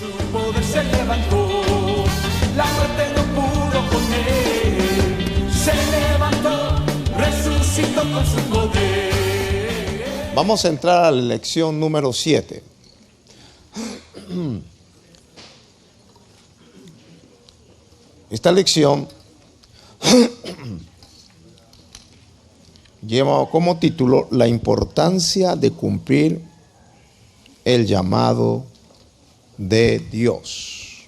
Su poder se levantó, la muerte no pudo con él. Se levantó, resucitó con su poder. Vamos a entrar a la lección número 7. Esta lección lleva como título la importancia de cumplir el llamado de Dios.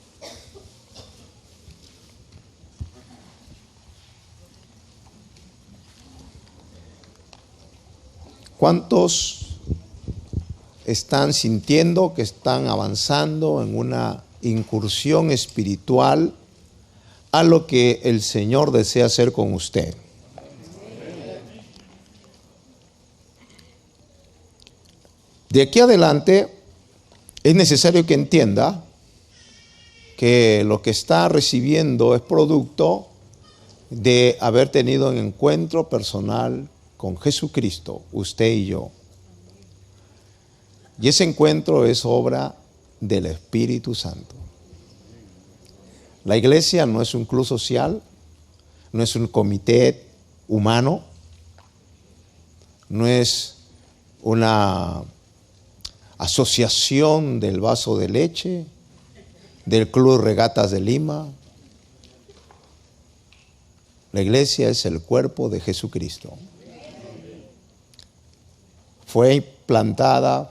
¿Cuántos están sintiendo que están avanzando en una incursión espiritual a lo que el Señor desea hacer con usted? De aquí adelante es necesario que entienda que lo que está recibiendo es producto de haber tenido un encuentro personal con Jesucristo, usted y yo. Y ese encuentro es obra del Espíritu Santo. La iglesia no es un club social, no es un comité humano, no es una asociación del vaso de leche, del Club Regatas de Lima. La iglesia es el cuerpo de Jesucristo. Fue plantada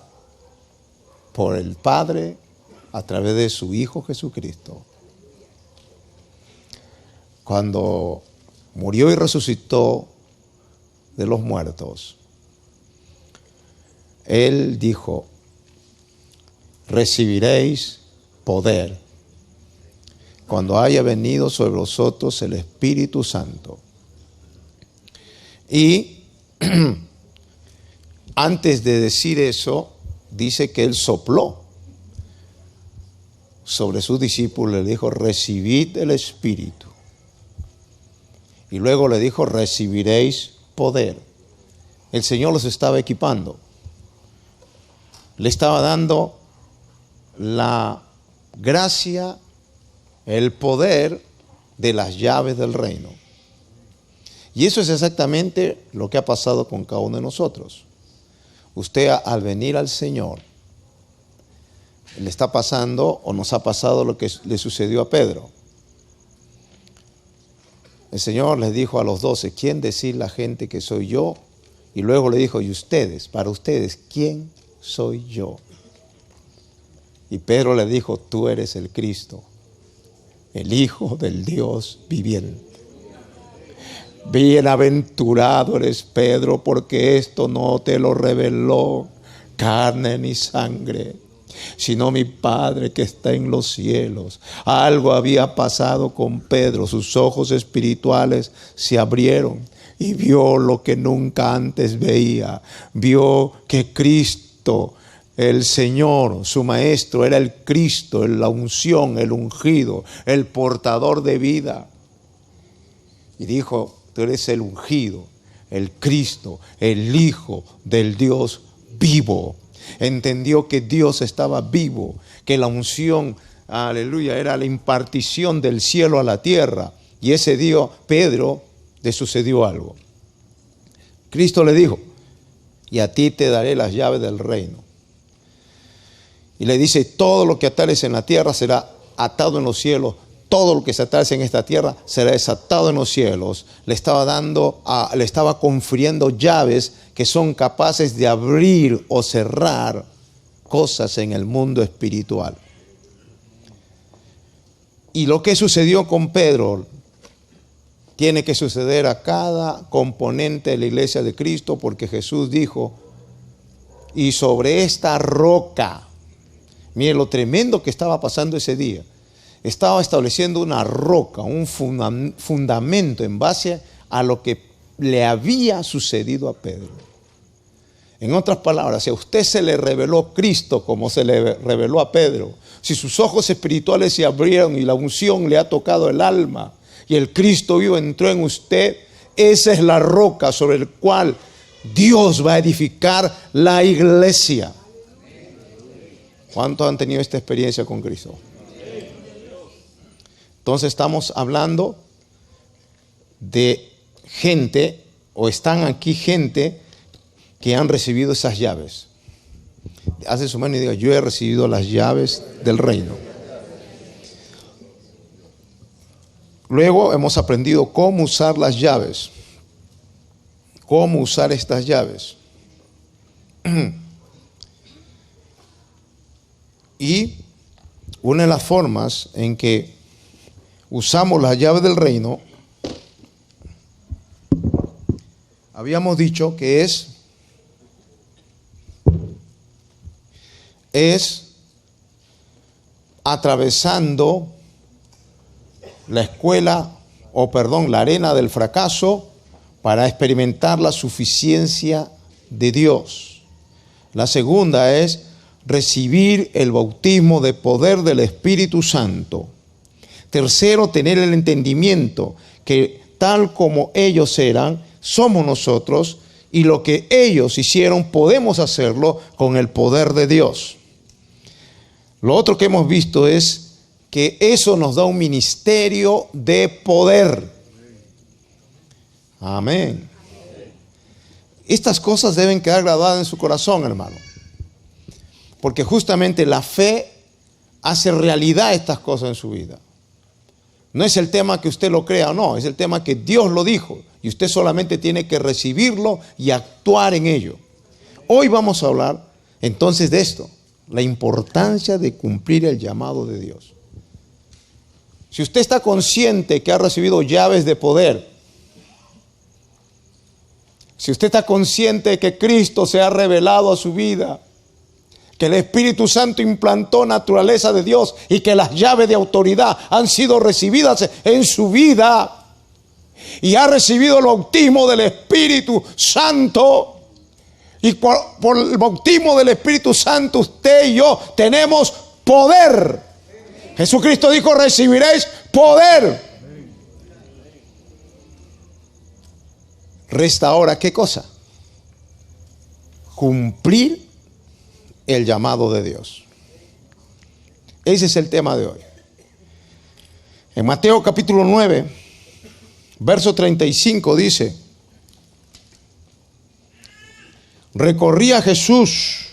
por el Padre a través de su Hijo Jesucristo. Cuando murió y resucitó de los muertos, Él dijo: recibiréis poder cuando haya venido sobre vosotros el Espíritu Santo. Y antes de decir eso, dice que Él sopló sobre sus discípulos, le dijo: recibid el Espíritu. Y luego le dijo: recibiréis poder. El Señor los estaba equipando. Le estaba dando la gracia, el poder de las llaves del reino. Y eso es exactamente lo que ha pasado con cada uno de nosotros. Usted, al venir al Señor, le está pasando o nos ha pasado lo que le sucedió a Pedro. El Señor les dijo a los 12: ¿quién decir la gente que soy yo? Y luego le dijo: y ustedes, para ustedes, ¿quién soy yo? Y Pedro le dijo: tú eres el Cristo, el Hijo del Dios viviente. Bienaventurado eres, Pedro, porque esto no te lo reveló carne ni sangre, sino mi Padre que está en los cielos. Algo había pasado con Pedro. Sus ojos espirituales se abrieron y vio lo que nunca antes veía. Vio que Cristo, el Señor, su Maestro, era el Cristo, la unción, el ungido, el portador de vida. Y dijo: tú eres el ungido, el Cristo, el Hijo del Dios vivo. Entendió que Dios estaba vivo, que la unción, aleluya, era la impartición del cielo a la tierra. Y ese día, Pedro, le sucedió algo. Cristo le dijo: y a ti te daré las llaves del reino. Y le dice: todo lo que atares en la tierra será atado en los cielos. Todo lo que se atase en esta tierra será desatado en los cielos. Le estaba confiriendo llaves que son capaces de abrir o cerrar cosas en el mundo espiritual. Y lo que sucedió con Pedro tiene que suceder a cada componente de la iglesia de Cristo, porque Jesús dijo: y sobre esta roca, mire lo tremendo que estaba pasando ese día. Estaba estableciendo una roca, un fundamento en base a lo que le había sucedido a Pedro. En otras palabras, si a usted se le reveló Cristo como se le reveló a Pedro, si sus ojos espirituales se abrieron y la unción le ha tocado el alma y el Cristo vivo entró en usted, esa es la roca sobre la cual Dios va a edificar la iglesia. ¿Cuántos han tenido esta experiencia con Cristo? Entonces estamos hablando de gente, o están aquí gente que han recibido esas llaves. Hace su mano y diga: yo he recibido las llaves del reino. Luego hemos aprendido cómo usar las llaves. Cómo usar estas llaves. Y una de las formas en que usamos las llaves del reino, habíamos dicho que es atravesando la la arena del fracaso para experimentar la suficiencia de Dios. La segunda es recibir el bautismo de poder del Espíritu Santo. Tercero, tener el entendimiento que tal como ellos eran, somos nosotros, y lo que ellos hicieron podemos hacerlo con el poder de Dios. Lo otro que hemos visto es que eso nos da un ministerio de poder. Amén. Estas cosas deben quedar grabadas en su corazón, hermano. Porque justamente la fe hace realidad estas cosas en su vida. No es el tema que usted lo crea o no, es el tema que Dios lo dijo. Y usted solamente tiene que recibirlo y actuar en ello. Hoy vamos a hablar entonces de esto, la importancia de cumplir el llamado de Dios. Si usted está consciente que ha recibido llaves de poder, si usted está consciente de que Cristo se ha revelado a su vida, que el Espíritu Santo implantó naturaleza de Dios y que las llaves de autoridad han sido recibidas en su vida y ha recibido el bautismo del Espíritu Santo, y por el bautismo del Espíritu Santo usted y yo tenemos poder. Jesucristo dijo: recibiréis poder. Resta ahora, ¿qué cosa? Cumplir el llamado de Dios. Ese es el tema de hoy. En Mateo capítulo 9, verso 35 dice: recorría Jesús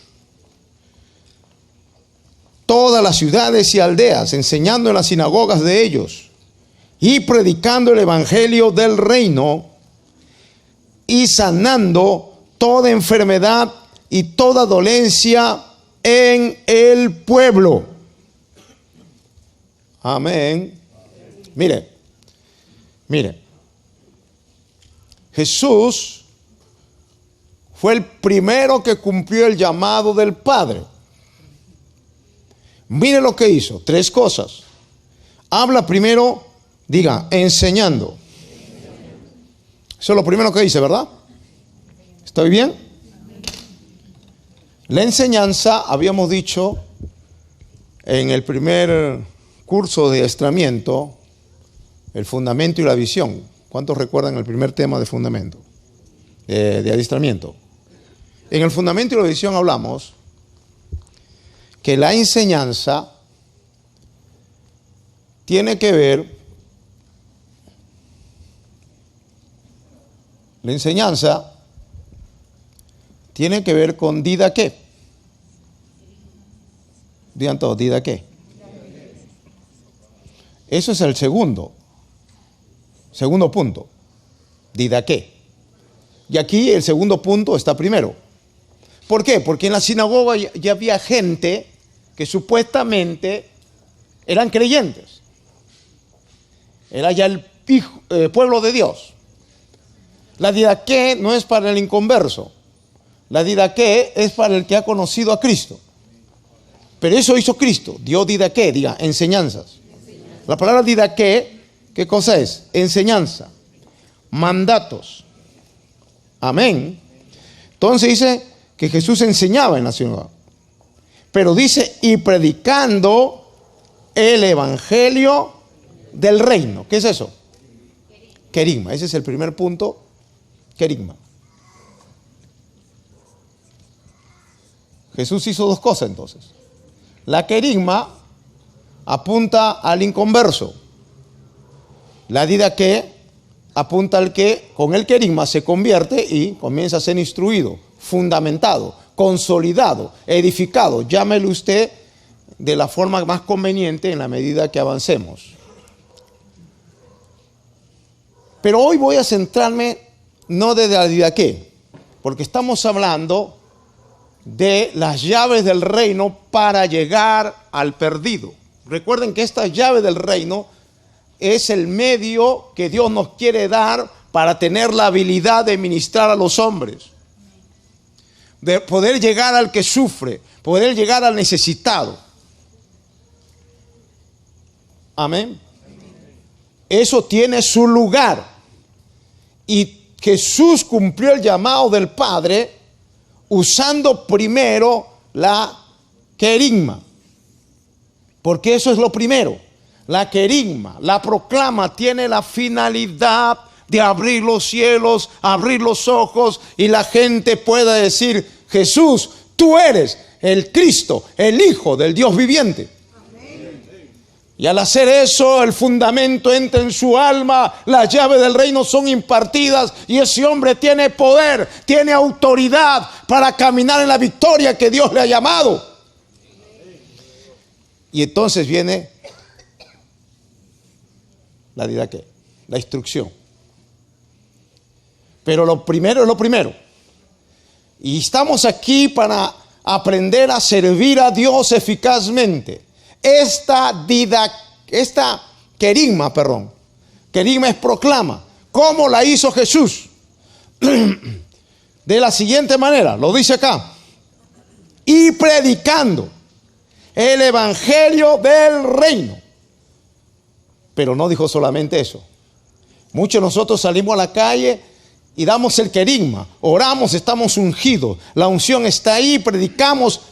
todas las ciudades y aldeas, enseñando en las sinagogas de ellos y predicando el evangelio del reino y sanando toda enfermedad y toda dolencia en el pueblo. Amén. Mire. Jesús fue el primero que cumplió el llamado del Padre. Mire lo que hizo. 3 cosas. Habla primero, diga, enseñando. Eso es lo primero que dice, ¿verdad? ¿Estoy bien? La enseñanza, habíamos dicho en el primer curso de adiestramiento, el fundamento y la visión. ¿Cuántos recuerdan el primer tema de fundamento? De adiestramiento. En el fundamento y la visión hablamos que la enseñanza tiene que ver, con didaqué. Digan todos, didaqué. Eso es el segundo punto, didaqué. Y aquí el segundo punto está primero. ¿Por qué? Porque en la sinagoga ya había gente que supuestamente eran creyentes. Era ya el pueblo de Dios. La didaqué no es para el inconverso. La didaqué es para el que ha conocido a Cristo. Pero eso hizo Cristo. Dio didaqué, diga, enseñanzas. La palabra didaqué, ¿qué cosa es? Enseñanza. Mandatos. Amén. Entonces dice que Jesús enseñaba en la sinagoga. Pero dice, y predicando el evangelio del reino. ¿Qué es eso? Querigma. Ese es el primer punto. Querigma. Jesús hizo 2 cosas entonces. La querigma apunta al inconverso. La didaqué apunta al que con el querigma se convierte y comienza a ser instruido, fundamentado, consolidado, edificado. Llámelo usted de la forma más conveniente en la medida que avancemos. Pero hoy voy a centrarme no desde la didaqué, porque estamos hablando de las llaves del reino para llegar al perdido. Recuerden que esta llave del reino es el medio que Dios nos quiere dar para tener la habilidad de ministrar a los hombres, de poder llegar al que sufre, poder llegar al necesitado. Amén. Eso tiene su lugar. Y Jesús cumplió el llamado del Padre usando primero la querigma, porque eso es lo primero. La querigma, la proclama, tiene la finalidad de abrir los cielos, abrir los ojos y la gente pueda decir: Jesús, tú eres el Cristo, el Hijo del Dios viviente. Y al hacer eso, el fundamento entra en su alma, las llaves del reino son impartidas y ese hombre tiene poder, tiene autoridad para caminar en la victoria que Dios le ha llamado. Y entonces viene la didaqué, la instrucción. Pero lo primero es lo primero. Y estamos aquí para aprender a servir a Dios eficazmente. Esta querigma es proclama. ¿Cómo la hizo Jesús? De la siguiente manera, lo dice acá: y predicando el evangelio del reino. Pero no dijo solamente eso. Muchos de nosotros salimos a la calle y damos el querigma, oramos, estamos ungidos, la unción está ahí, predicamos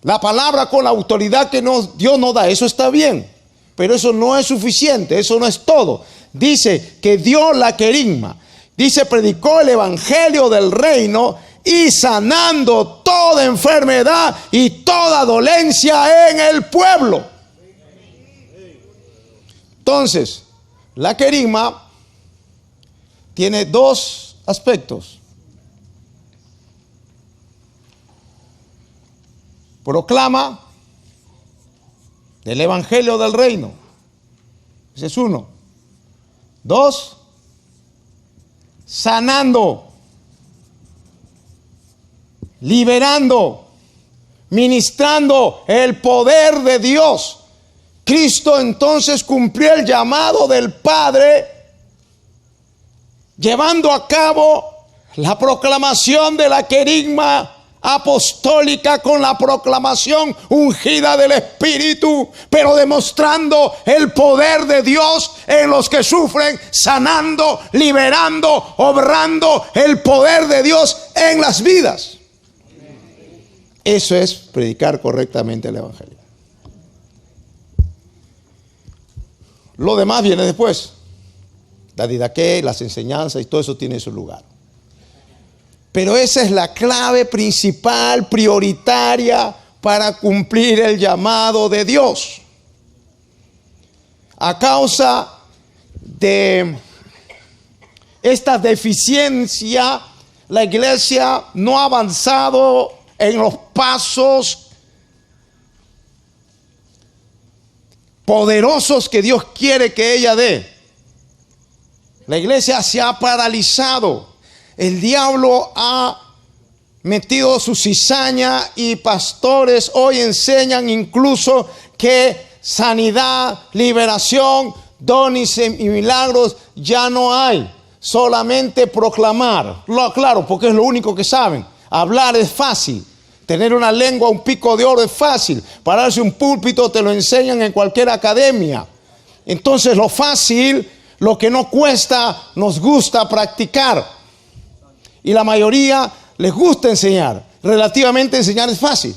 la palabra con la autoridad que Dios nos da. Eso está bien, pero eso no es suficiente, eso no es todo. Dice que dio la querigma, dice predicó el evangelio del reino y sanando toda enfermedad y toda dolencia en el pueblo. Entonces, la querigma tiene dos aspectos. Proclama el evangelio del reino. Ese es uno. Dos, sanando, liberando, ministrando el poder de Dios. Cristo entonces cumplió el llamado del Padre, llevando a cabo la proclamación de la querigma apostólica con la proclamación ungida del Espíritu, pero demostrando el poder de Dios en los que sufren, sanando, liberando, obrando el poder de Dios en las vidas. Eso es predicar correctamente el evangelio. Lo demás viene después. La didaqué, las enseñanzas y todo eso tiene su lugar. Pero esa es la clave principal, prioritaria para cumplir el llamado de Dios. A causa de esta deficiencia, la iglesia no ha avanzado en los pasos poderosos que Dios quiere que ella dé. La iglesia se ha paralizado. El diablo ha metido su cizaña y pastores hoy enseñan incluso que sanidad, liberación, dones y milagros ya no hay. Solamente proclamar. Claro, porque es lo único que saben. Hablar es fácil. Tener una lengua, un pico de oro es fácil. Pararse un púlpito te lo enseñan en cualquier academia. Entonces lo fácil, lo que no cuesta, nos gusta practicar. Y la mayoría les gusta enseñar. Relativamente enseñar es fácil.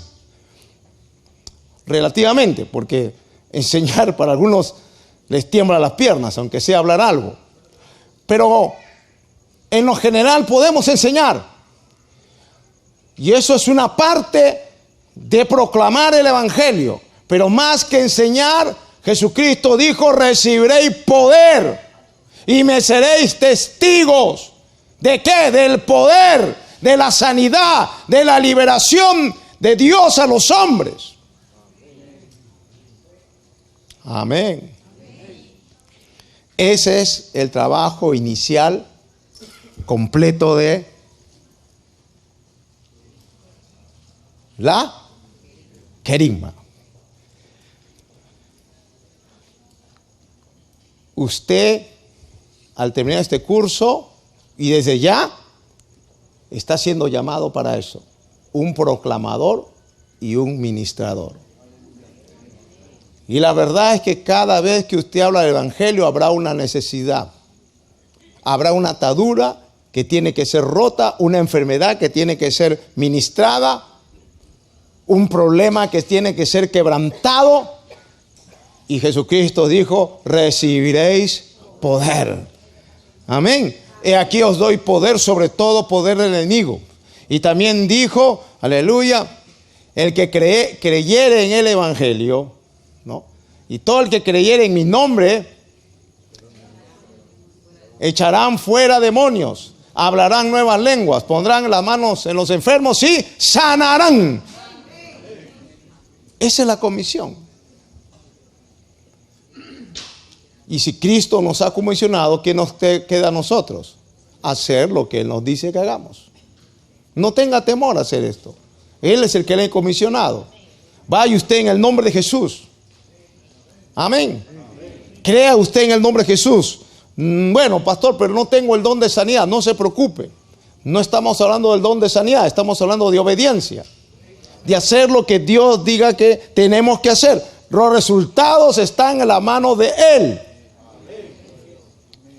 Relativamente, porque enseñar para algunos les tiembla las piernas, aunque sea hablar algo. Pero en lo general podemos enseñar. Y eso es una parte de proclamar el evangelio. Pero más que enseñar, Jesucristo dijo: recibiréis poder y me seréis testigos. ¿De qué? Del poder, de la sanidad, de la liberación de Dios a los hombres. Amén. Ese es el trabajo inicial completo de la querigma. Usted, al terminar este curso y desde ya, está siendo llamado para eso: un proclamador y un ministrador. Y la verdad es que cada vez que usted habla del evangelio habrá una necesidad, habrá una atadura que tiene que ser rota, una enfermedad que tiene que ser ministrada, un problema que tiene que ser quebrantado. Y Jesucristo dijo: recibiréis poder. Amén. He aquí os doy poder sobre todo poder del enemigo. Y también dijo, aleluya, el que creyere en el evangelio, ¿no? Y todo el que creyere en mi nombre, echarán fuera demonios, hablarán nuevas lenguas, pondrán las manos en los enfermos y sanarán. Esa es la comisión. Y si Cristo nos ha comisionado, ¿qué nos queda a nosotros? Hacer lo que Él nos dice que hagamos. No tenga temor a hacer esto. Él es el que le ha comisionado. Vaya usted en el nombre de Jesús. Amén. Crea usted en el nombre de Jesús. Bueno, pastor, pero no tengo el don de sanidad. No se preocupe. No estamos hablando del don de sanidad. Estamos hablando de obediencia. De hacer lo que Dios diga que tenemos que hacer. Los resultados están en la mano de Él.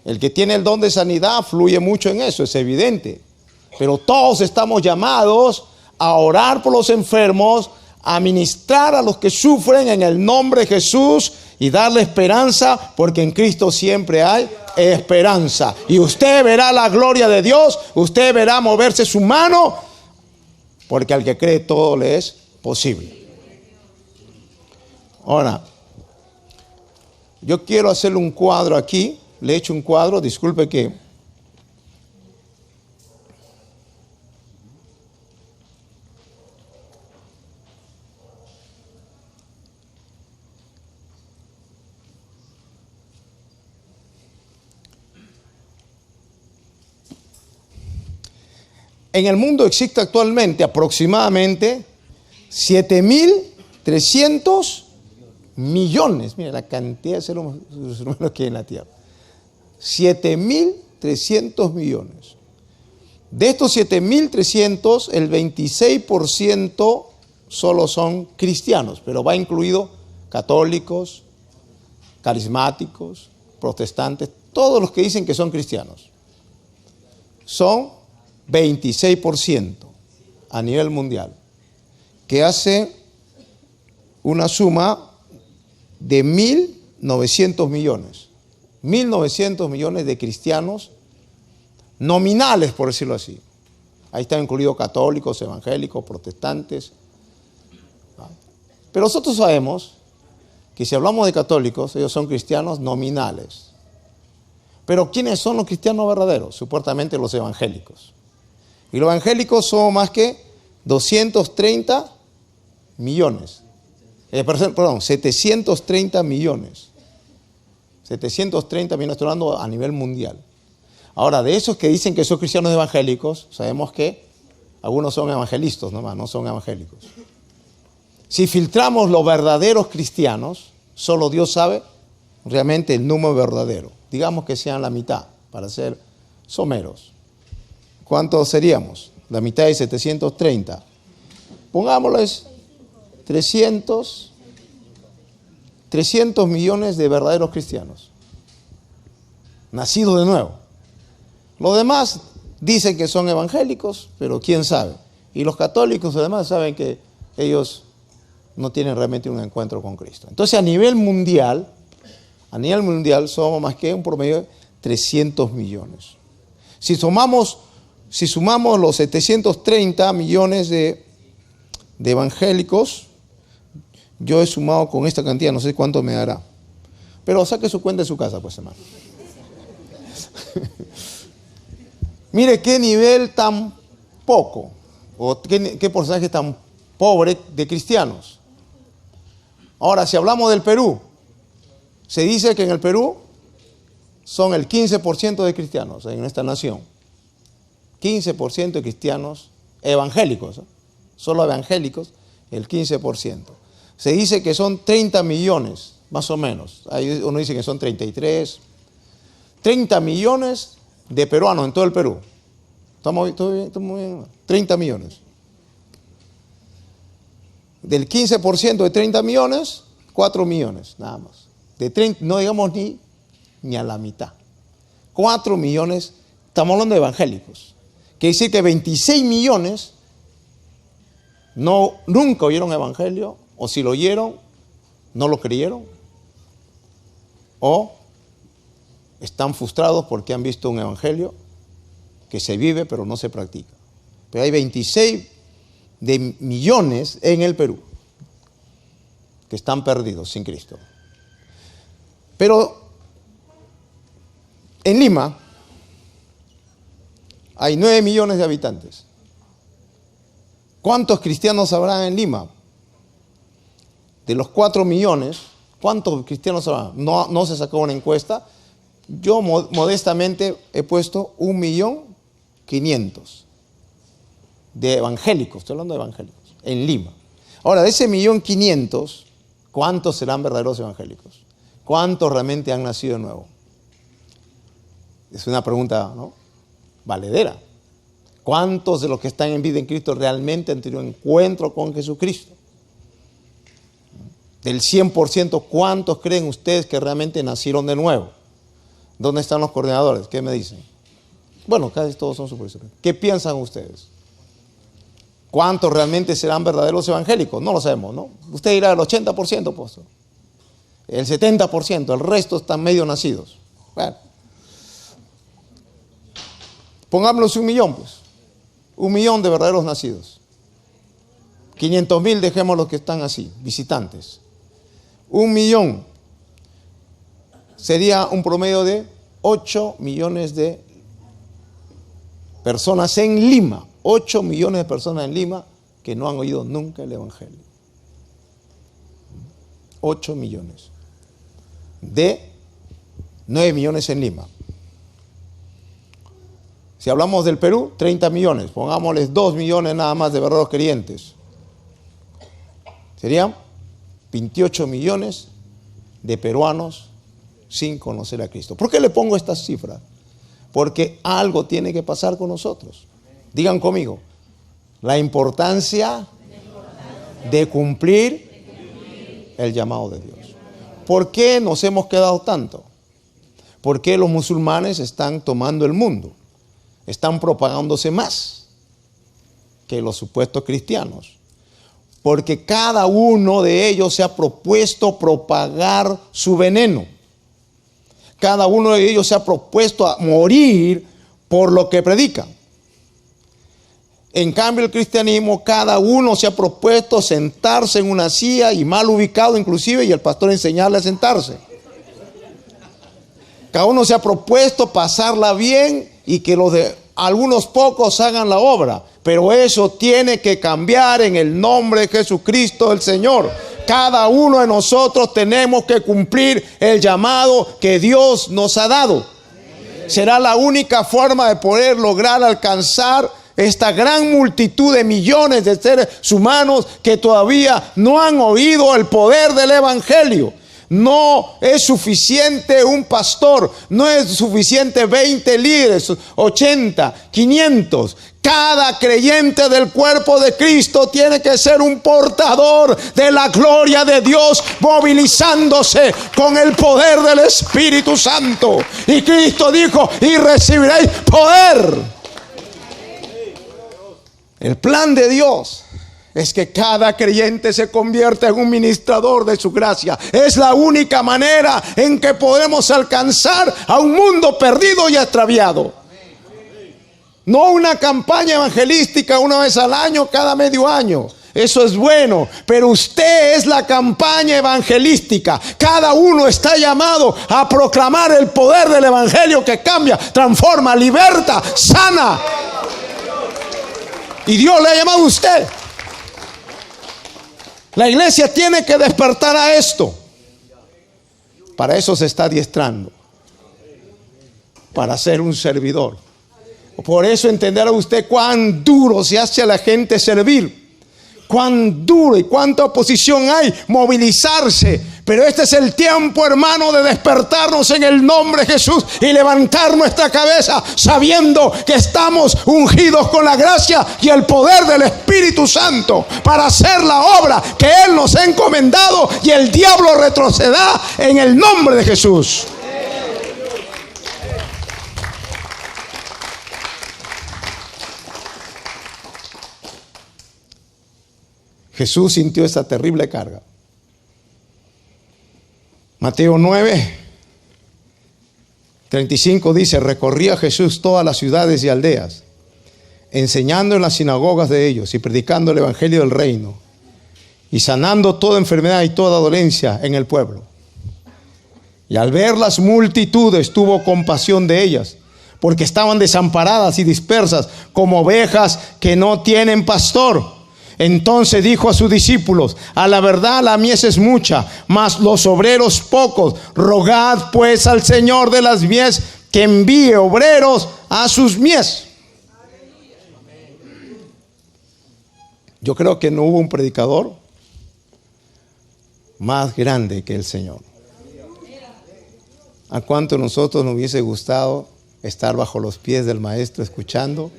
El que tiene el don de sanidad fluye mucho en eso, es evidente. Pero todos estamos llamados a orar por los enfermos, a ministrar a los que sufren en el nombre de Jesús y darle esperanza, porque en Cristo siempre hay esperanza. Y usted verá la gloria de Dios, usted verá moverse su mano, porque al que cree todo le es posible. Ahora, yo quiero hacerle un cuadro aquí. Le he hecho un cuadro, disculpe que... En el mundo existe actualmente aproximadamente 7.300 millones. Mira la cantidad de seres humanos que hay en la tierra. 7.300 millones. De estos 7.300, el 26% solo son cristianos, pero va incluido católicos, carismáticos, protestantes, todos los que dicen que son cristianos. Son 26% a nivel mundial, que hace una suma de 1.900 millones. 1.900 millones de cristianos nominales, por decirlo así. Ahí están incluidos católicos, evangélicos, protestantes. Pero nosotros sabemos que si hablamos de católicos, ellos son cristianos nominales. Pero ¿quiénes son los cristianos verdaderos? Supuestamente los evangélicos. Y los evangélicos son más que 230 millones. 730 millones. 730 millones, estoy hablando a nivel mundial. Ahora, de esos que dicen que son cristianos evangélicos, sabemos que algunos son evangelistas nomás, no son evangélicos. Si filtramos los verdaderos cristianos, solo Dios sabe realmente el número verdadero. Digamos que sean la mitad, para ser someros. ¿Cuántos seríamos? La mitad de 730. Pongámosles 300 millones de verdaderos cristianos, nacidos de nuevo. Los demás dicen que son evangélicos, pero quién sabe. Y los católicos además saben que ellos no tienen realmente un encuentro con Cristo. Entonces a nivel mundial somos más que un promedio de 300 millones. Si sumamos los 730 millones de de evangélicos. Yo he sumado con esta cantidad, no sé cuánto me dará. Pero saque su cuenta de su casa, pues, hermano. Mire qué nivel tan poco, o qué porcentaje tan pobre de cristianos. Ahora, si hablamos del Perú, se dice que en el Perú son el 15% de cristianos en esta nación. 15% de cristianos evangélicos, ¿eh? Solo evangélicos, el 15%. Se dice que son 30 millones, más o menos. Hay uno dice que son 33. 30 millones de peruanos en todo el Perú. ¿Estamos bien? ¿Estamos bien? 30 millones. Del 15% de 30 millones, 4 millones, nada más. De 30, no digamos ni a la mitad. 4 millones, estamos hablando de evangélicos. Quiere decir que 26 millones nunca oyeron evangelio, o si lo oyeron, no lo creyeron, o están frustrados porque han visto un evangelio que se vive pero no se practica. Pero hay 26 de millones en el Perú que están perdidos sin Cristo. Pero en Lima hay 9 millones de habitantes. ¿Cuántos cristianos habrá en Lima? De los 4 millones, ¿cuántos cristianos habrá? No se sacó una encuesta. Yo modestamente he puesto 1.500.000 de evangélicos, estoy hablando de evangélicos, en Lima. Ahora, de ese 1.500.000, ¿cuántos serán verdaderos evangélicos? ¿Cuántos realmente han nacido de nuevo? Es una pregunta, ¿no?, valedera. ¿Cuántos de los que están en vida en Cristo realmente han tenido encuentro con Jesucristo? Del 100%, ¿cuántos creen ustedes que realmente nacieron de nuevo? ¿Dónde están los coordinadores? ¿Qué me dicen? Bueno, casi todos son supervisores. ¿Qué piensan ustedes? ¿Cuántos realmente serán verdaderos evangélicos? No lo sabemos, ¿no? Usted dirá el 80%, pues. El 70%, el resto están medio nacidos. Bueno. Pongámoslos 1 millón, pues. 1 millón de verdaderos nacidos. 500.000 dejemos los que están así, visitantes. 1 millón sería un promedio de 8 millones de personas en Lima. 8 millones de personas en Lima que no han oído nunca el evangelio. 8 millones. De 9 millones en Lima. Si hablamos del Perú, 30 millones. Pongámosles 2 millones nada más de verdaderos creyentes. Serían 28 millones de peruanos sin conocer a Cristo. ¿Por qué le pongo estas cifras? Porque algo tiene que pasar con nosotros. Digan conmigo, la importancia de cumplir el llamado de Dios. ¿Por qué nos hemos quedado tanto? ¿Por qué los musulmanes están tomando el mundo? Están propagándose más que los supuestos cristianos. Porque cada uno de ellos se ha propuesto propagar su veneno. Cada uno de ellos se ha propuesto a morir por lo que predican. En cambio, el cristianismo, cada uno se ha propuesto sentarse en una silla y mal ubicado inclusive, y el pastor enseñarle a sentarse. Cada uno se ha propuesto pasarla bien y que los de algunos pocos hagan la obra. Pero eso tiene que cambiar en el nombre de Jesucristo el Señor. Cada uno de nosotros tenemos que cumplir el llamado que Dios nos ha dado. Será la única forma de poder lograr alcanzar esta gran multitud de millones de seres humanos que todavía no han oído el poder del evangelio. No es suficiente un pastor, no es suficiente 20 líderes, 80, 500. Cada creyente del cuerpo de Cristo tiene que ser un portador de la gloria de Dios, movilizándose con el poder del Espíritu Santo. Y Cristo dijo, y recibiréis poder. El plan de Dios es que cada creyente se convierta en un ministrador de su gracia. Es la única manera en que podemos alcanzar a un mundo perdido y extraviado. No una campaña evangelística una vez al año, cada medio año. eso es bueno, pero usted es la campaña evangelística. Cada uno está llamado a proclamar el poder del evangelio que cambia, transforma, liberta, sana. Y Dios le ha llamado a usted. La iglesia tiene que despertar a esto. Para eso se está adiestrando, para ser un servidor. Por eso entenderá usted cuán duro se hace a la gente servir, cuán duro y cuánta oposición hay, movilizarse. Pero este es el tiempo, hermano, de despertarnos en el nombre de Jesús y levantar nuestra cabeza sabiendo que estamos ungidos con la gracia y el poder del Espíritu Santo para hacer la obra que Él nos ha encomendado, y el diablo retroceda en el nombre de Jesús. Jesús sintió esa terrible carga. Mateo 9:35 dice: recorría Jesús todas las ciudades y aldeas, enseñando en las sinagogas de ellos y predicando el evangelio del reino, y sanando toda enfermedad y toda dolencia en el pueblo. Y al ver las multitudes tuvo compasión de ellas, porque estaban desamparadas y dispersas como ovejas que no tienen pastor. Entonces dijo a sus discípulos: a la verdad la mies es mucha, mas los obreros pocos. Rogad pues al Señor de las mies que envíe obreros a sus mies. Yo creo que no hubo un predicador más grande que el Señor. ¿A cuánto nosotros nos hubiese gustado estar bajo los pies del Maestro escuchando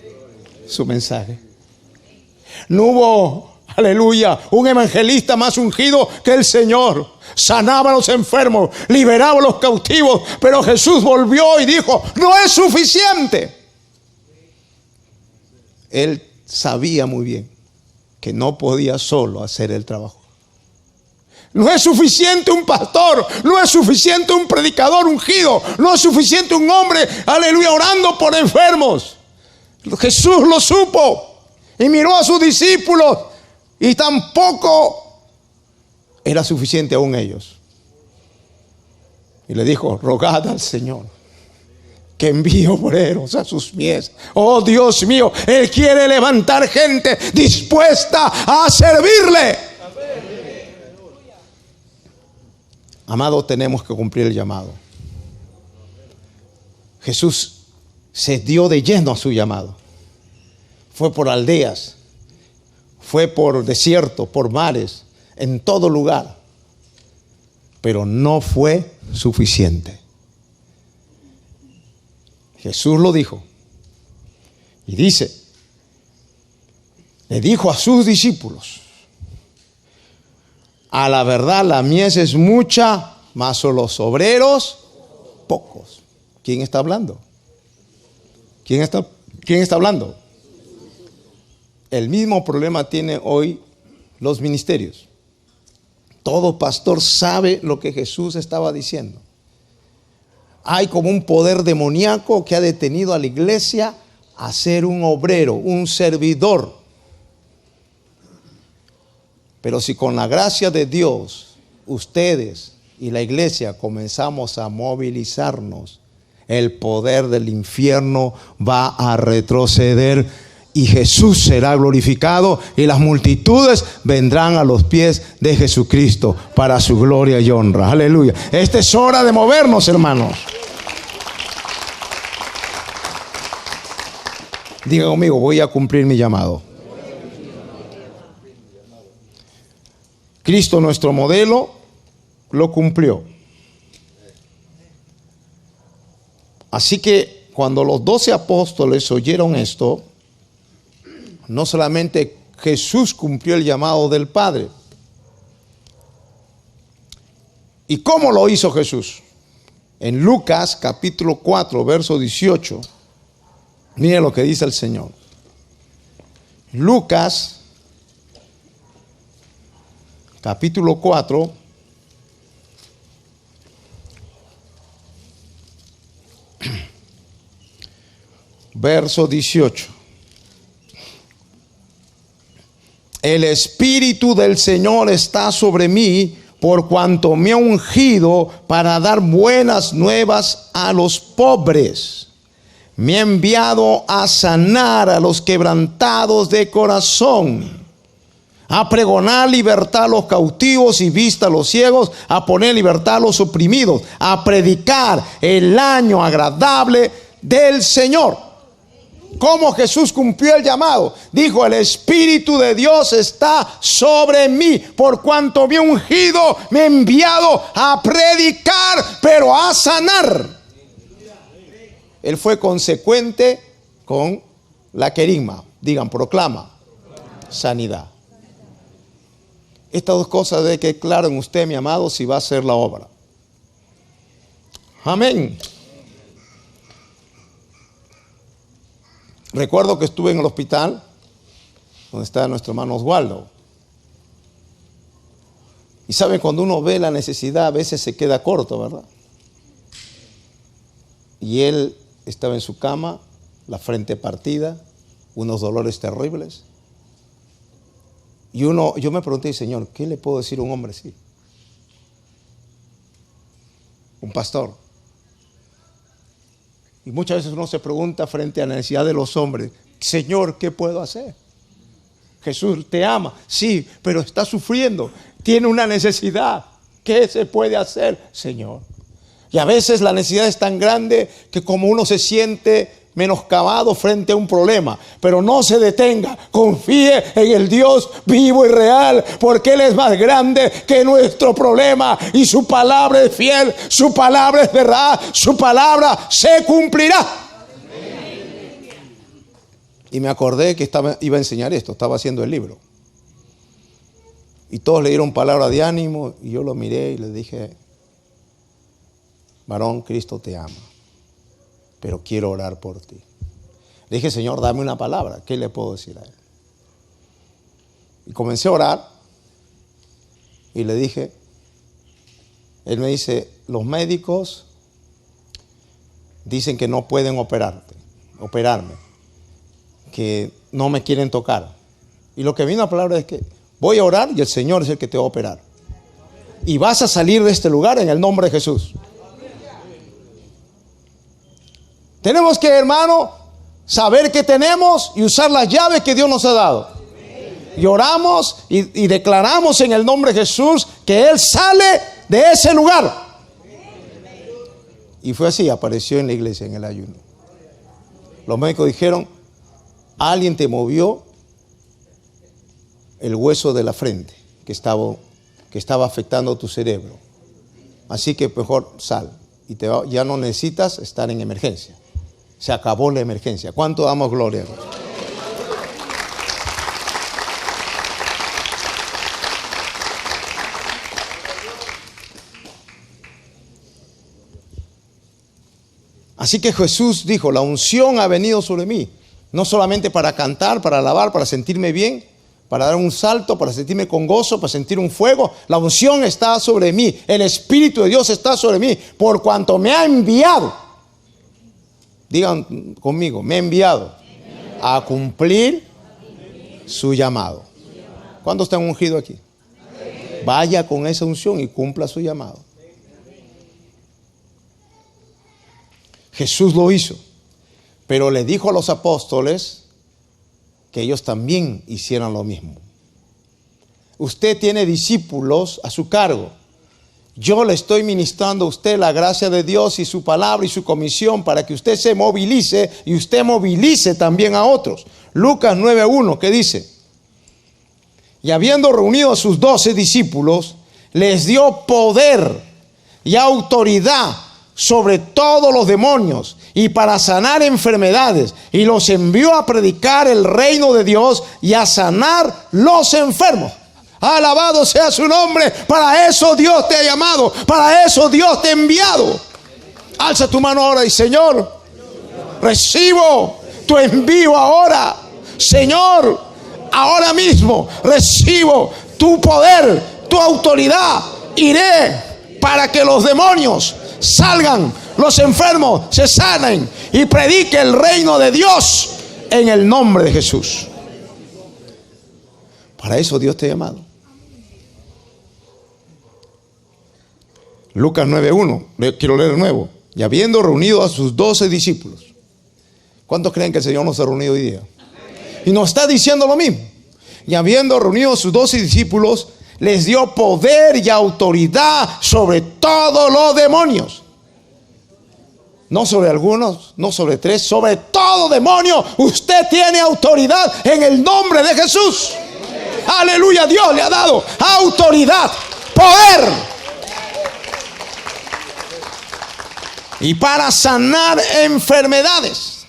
su mensaje? No hubo, aleluya, un evangelista más ungido que el Señor. Sanaba a los enfermos, liberaba a los cautivos, pero Jesús volvió y dijo: no es suficiente. Él sabía muy bien que no podía solo hacer el trabajo. No es suficiente un pastor, no es suficiente un predicador ungido, no es suficiente un hombre, aleluya, orando por enfermos. Jesús lo supo y miró a sus discípulos, y tampoco era suficiente aún ellos. Y le dijo: rogad al Señor que envíe obreros a sus mies. Oh Dios mío, Él quiere levantar gente dispuesta a servirle. Amado, tenemos que cumplir el llamado. Jesús se dio de lleno a su llamado. Fue por aldeas, fue por desierto, por mares, en todo lugar. Pero no fue suficiente. Jesús lo dijo. Y dice, le dijo a sus discípulos: a la verdad la mies es mucha, mas son los obreros pocos. ¿Quién está hablando? ¿Quién está hablando? El mismo problema tiene hoy los ministerios. Todo pastor sabe lo que Jesús estaba diciendo. Hay como un poder demoníaco que ha detenido a la iglesia a ser un obrero, un servidor. Pero si con la gracia de Dios, ustedes y la iglesia comenzamos a movilizarnos, el poder del infierno va a retroceder y Jesús será glorificado, y las multitudes vendrán a los pies de Jesucristo para su gloria y honra. Aleluya. Esta es hora de movernos, hermanos. Diga conmigo: voy a cumplir mi llamado. Cristo, nuestro modelo, lo cumplió. Así que cuando los 12 apóstoles oyeron esto, no solamente Jesús cumplió el llamado del Padre. ¿Y cómo lo hizo Jesús? En Lucas capítulo 4, verso 18, mire lo que dice el Señor. Lucas capítulo 4, verso 18. el Espíritu del Señor está sobre mí, por cuanto me ha ungido para dar buenas nuevas a los pobres. Me ha enviado a sanar a los quebrantados de corazón, a pregonar libertad a los cautivos y vista a los ciegos, a poner libertad a los oprimidos, a predicar el año agradable del Señor. ¿Cómo Jesús cumplió el llamado? Dijo: el Espíritu de Dios está sobre mí, por cuanto me ha ungido, me ha enviado a predicar, pero a sanar. Él fue consecuente con la querigma. Digan: proclama, sanidad. Estas dos cosas deben quedar claro en usted, mi amado, si va a hacer la obra. Amén. Recuerdo que estuve en el hospital donde está nuestro hermano Oswaldo. Y sabe, cuando uno ve la necesidad, a veces se queda corto, ¿verdad? Y él estaba en su cama, la frente partida, unos dolores terribles. Y yo me pregunté: Señor, ¿qué le puedo decir a un hombre así? Un pastor. Y muchas veces uno se pregunta frente a la necesidad de los hombres: Señor, ¿qué puedo hacer? Jesús te ama, sí, pero está sufriendo, tiene una necesidad. ¿Qué se puede hacer, Señor? Y a veces la necesidad es tan grande que como uno se siente menoscabado frente a un problema. Pero no se detenga, confíe en el Dios vivo y real, porque Él es más grande que nuestro problema, y su palabra es fiel, su palabra es verdad, su palabra se cumplirá. Y me acordé que iba a enseñar esto, estaba haciendo el libro, y todos le dieron palabra de ánimo, y yo lo miré y le dije: varón, Cristo te ama, pero quiero orar por ti. Le dije: Señor, dame una palabra, ¿qué le puedo decir a él? Y comencé a orar y le dije, él me dice: los médicos dicen que no pueden operarme, que no me quieren tocar. Y lo que vino a la palabra es que voy a orar y el Señor es el que te va a operar. Y vas a salir de este lugar en el nombre de Jesús. Tenemos que, hermano, saber que tenemos y usar las llaves que Dios nos ha dado. Y oramos y declaramos en el nombre de Jesús que Él sale de ese lugar. Y fue así, apareció en la iglesia en el ayuno. Los médicos dijeron: alguien te movió el hueso de la frente que estaba afectando tu cerebro. Así que mejor sal y ya no necesitas estar en emergencia. Se acabó la emergencia. ¿Cuánto damos gloria a Dios? Así que Jesús dijo: la unción ha venido sobre mí, no solamente para cantar, para alabar, para sentirme bien, para dar un salto, para sentirme con gozo, para sentir un fuego. La unción está sobre mí, el Espíritu de Dios está sobre mí, por cuanto me ha enviado. Digan conmigo: me ha enviado a cumplir su llamado. ¿Cuántos están ungidos aquí? Vaya con esa unción y cumpla su llamado. Jesús lo hizo, pero le dijo a los apóstoles que ellos también hicieran lo mismo. Usted tiene discípulos a su cargo. Yo le estoy ministrando a usted la gracia de Dios y su palabra y su comisión para que usted se movilice y usted movilice también a otros. Lucas 9:1, que dice: y habiendo reunido a sus 12 discípulos, les dio poder y autoridad sobre todos los demonios y para sanar enfermedades, y los envió a predicar el reino de Dios y a sanar los enfermos. Alabado sea su nombre. Para eso Dios te ha llamado, para eso Dios te ha enviado. Alza tu mano ahora y: Señor, recibo tu envío ahora. Señor, ahora mismo recibo tu poder, tu autoridad. Iré para que los demonios salgan, los enfermos se sanen y predique el reino de Dios en el nombre de Jesús. Para eso Dios te ha llamado. Lucas 9:1, quiero leer de nuevo. Y habiendo reunido a sus 12 discípulos. ¿Cuántos creen que el Señor nos ha reunido hoy día? Y nos está diciendo lo mismo. Y habiendo reunido a sus 12 discípulos, les dio poder y autoridad sobre todos los demonios. No sobre algunos, no sobre 3, sobre todo demonio. Usted tiene autoridad en el nombre de Jesús. Aleluya, Dios le ha dado autoridad, poder. Y para sanar enfermedades.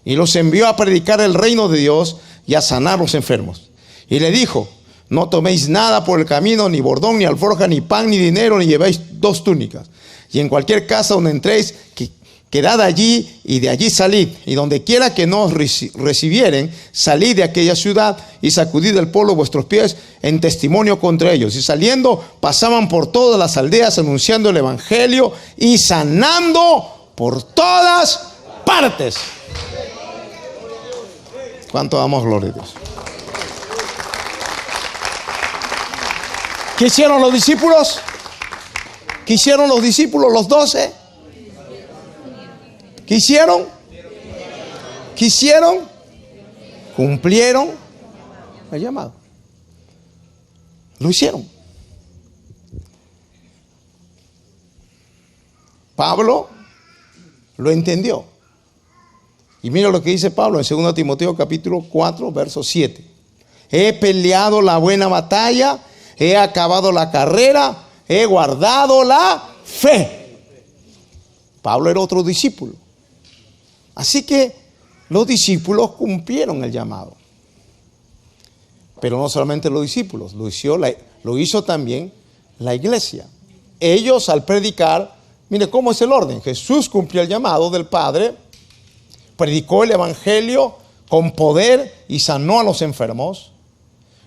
Y los envió a predicar el reino de Dios y a sanar los enfermos. Y le dijo: no toméis nada por el camino, ni bordón, ni alforja, ni pan, ni dinero, ni llevéis 2 túnicas. Y en cualquier casa donde entréis, quedad allí y de allí salid. Y donde quiera que no os recibieren, salid de aquella ciudad y sacudid del polvo vuestros pies en testimonio contra ellos. Y saliendo, pasaban por todas las aldeas anunciando el evangelio y sanando por todas partes. ¿Cuánto damos gloria a Dios? ¿Qué hicieron los discípulos? ¿Qué hicieron los discípulos, los 12? ¿Qué hicieron? ¿Qué hicieron? Cumplieron el llamado. Lo hicieron. Pablo lo entendió. Y mira lo que dice Pablo en 2 Timoteo capítulo 4, verso 7. He peleado la buena batalla, he acabado la carrera, he guardado la fe. Pablo era otro discípulo. Así que los discípulos cumplieron el llamado. Pero no solamente los discípulos, lo hizo también la iglesia. Ellos al predicar, mire cómo es el orden. Jesús cumplió el llamado del Padre, predicó el evangelio con poder y sanó a los enfermos.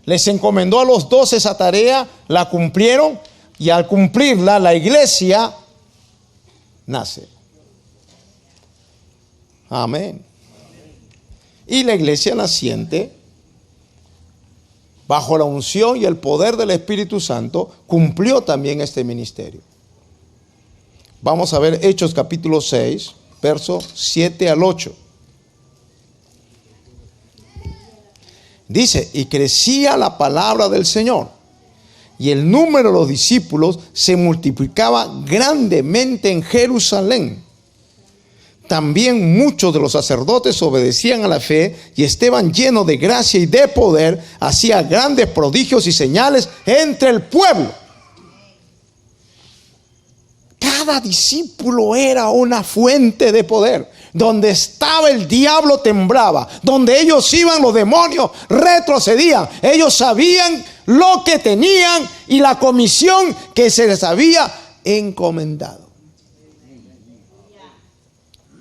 Les encomendó a los 12 esa tarea, la cumplieron y al cumplirla la iglesia nace. Amén. Y la iglesia naciente, bajo la unción y el poder del Espíritu Santo, cumplió también este ministerio. Vamos a ver Hechos capítulo 6, versos 7 al 8. Dice: y crecía la palabra del Señor, y el número de los discípulos se multiplicaba grandemente en Jerusalén. También muchos de los sacerdotes obedecían a la fe, y Esteban, lleno de gracia y de poder, hacía grandes prodigios y señales entre el pueblo. Cada discípulo era una fuente de poder. Donde estaba el diablo temblaba. Donde ellos iban, los demonios retrocedían. Ellos sabían lo que tenían y la comisión que se les había encomendado.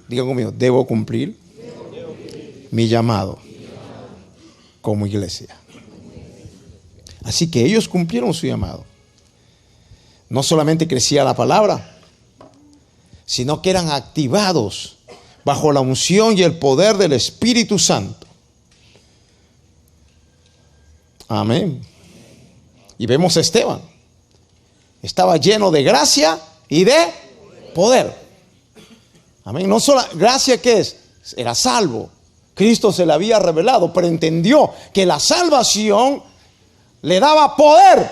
Digan conmigo: debo cumplir mi llamado como iglesia. Así que ellos cumplieron su llamado. No solamente crecía la palabra, sino que eran activados bajo la unción y el poder del Espíritu Santo. Amén. Y vemos a Esteban. Estaba lleno de gracia y de poder. Amén. No solo gracia, ¿qué es? Era salvo. Cristo se le había revelado, pero entendió que la salvación le daba poder.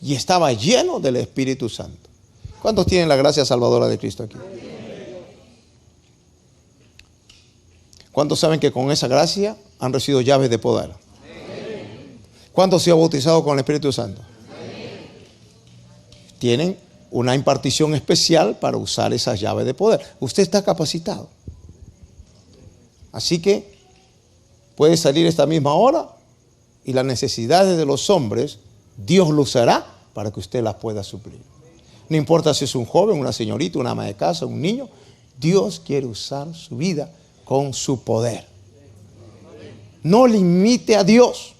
Y estaba lleno del Espíritu Santo. ¿Cuántos tienen la gracia salvadora de Cristo aquí? ¿Cuántos saben que con esa gracia han recibido llaves de poder? ¿Cuántos se han bautizado con el Espíritu Santo? Tienen una impartición especial para usar esas llaves de poder. Usted está capacitado. Así que puede salir esta misma hora y las necesidades de los hombres Dios lo usará para que usted las pueda suplir. No importa si es un joven, una señorita, una ama de casa, un niño. Dios quiere usar su vida con su poder. No limite a Dios.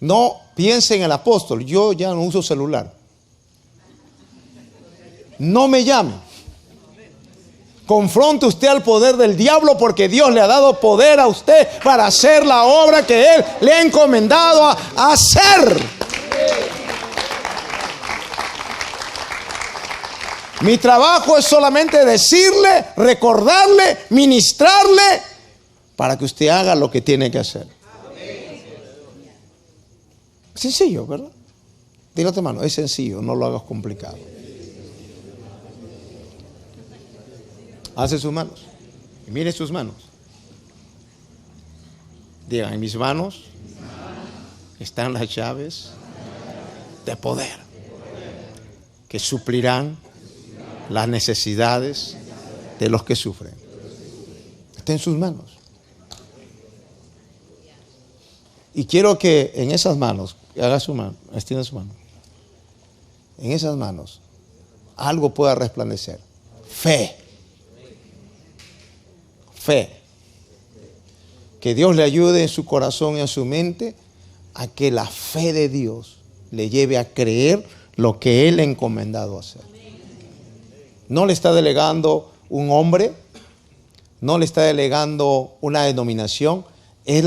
No piense en el apóstol: yo ya no uso celular. No me llame. Confronte usted al poder del diablo, porque Dios le ha dado poder a usted para hacer la obra que Él le ha encomendado a hacer. Mi trabajo es solamente decirle, recordarle, ministrarle, para que usted haga lo que tiene que hacer. Sencillo, ¿verdad? Dile a tu hermano, es sencillo, no lo hagas complicado. Hace sus manos y mire sus manos. Digan, en mis manos están las llaves de poder que suplirán las necesidades de los que sufren. Está en sus manos. Y quiero que en esas manos, haga su mano, extienda su mano. En esas manos algo pueda resplandecer. Fe. Fe. Que Dios le ayude en su corazón y en su mente a que la fe de Dios le lleve a creer lo que Él le ha encomendado hacer. No le está delegando un hombre, no le está delegando una denominación, es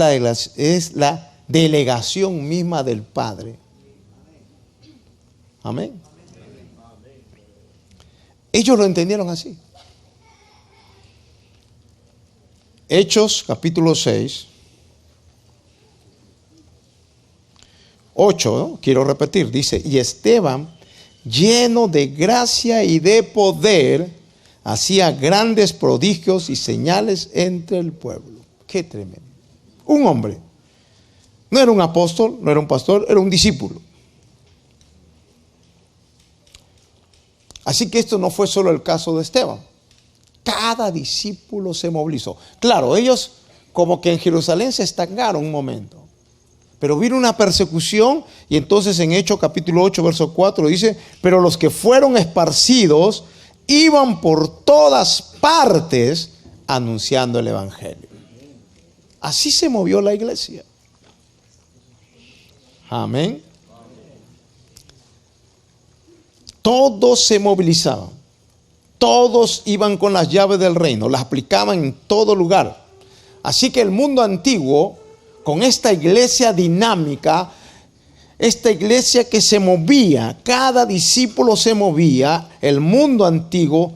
la delegación misma del Padre. Amén. Ellos lo entendieron así. Hechos capítulo 6, 8, ¿no? Quiero repetir, dice, y Esteban, lleno de gracia y de poder, hacía grandes prodigios y señales entre el pueblo. Qué tremendo. Un hombre. No era un apóstol, no era un pastor, era un discípulo. Así que esto no fue solo el caso de Esteban. Cada discípulo se movilizó. Claro, ellos como que en Jerusalén se estancaron un momento. Pero vino una persecución y entonces en Hechos capítulo 8, verso 4 dice, pero los que fueron esparcidos iban por todas partes anunciando el evangelio. Así se movió la iglesia. Amén. Todos se movilizaban. Todos iban con las llaves del reino, las aplicaban en todo lugar. Así que el mundo antiguo, con esta iglesia dinámica, esta iglesia que se movía, cada discípulo se movía, el mundo antiguo